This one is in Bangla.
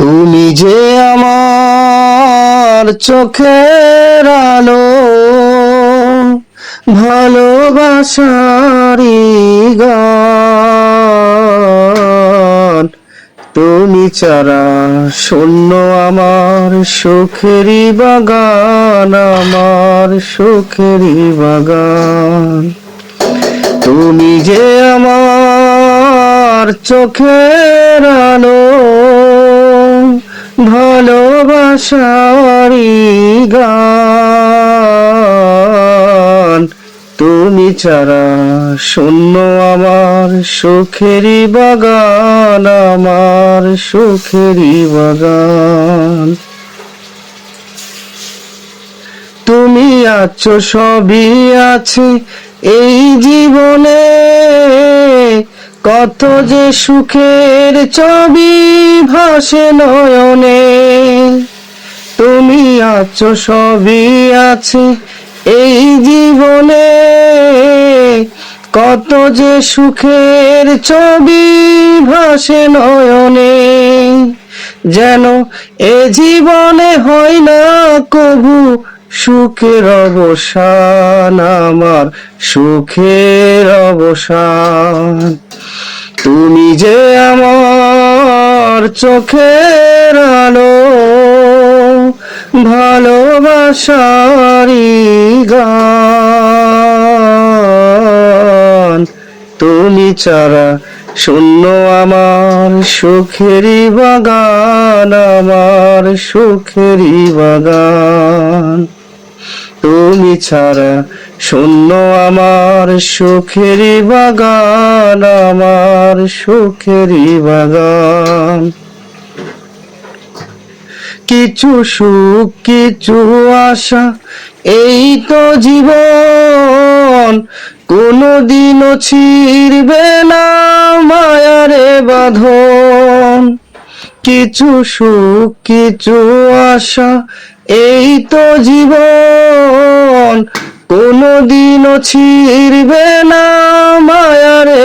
তুমি যে আমার চোখের আলো, ভালোবাসারি গান। তুমি ছাড়া শূন্য আমার সুখেরই বাগান, আমার সুখেরই বাগান। তুমি যে আমার চোখের আলো, ভালোবাসারি গান। তুমি ছাড়া শূন্য আমার সুখেরই বাগান, আমার সুখেরই বাগান। তুমি আছো, সবই আছে এই জীবনে, কত যে সুখের ছবি ভাসে নয়নে। তুমি আছো, সবই আছে এই জীবনে, কত যে সুখের ছবি ভাসে নয়নে। যেন এ জীবনে হয় না কবু সুখের অবসান, আমার সুখের অবসান। তুমি যে আমার চোখের আলো, ভালোবাসারি গান। তুমি ছাড়া শূন্য আমার সুখেরই বাগান, আমার সুখেরই বাগান। তুমি ছাড়া শূন্য আমার সুখেরই বাগান, আমার সুখেরই বাগান। কিছু সুখ, কিছু আশা, এই তো জীবন। কোনদিনও ছিড়বে না মায়ারে বাঁধন। কিছু সুখ, কিছু আশা, এই তো জীবন। কোনদিনও ছিড়বে না মায়ারে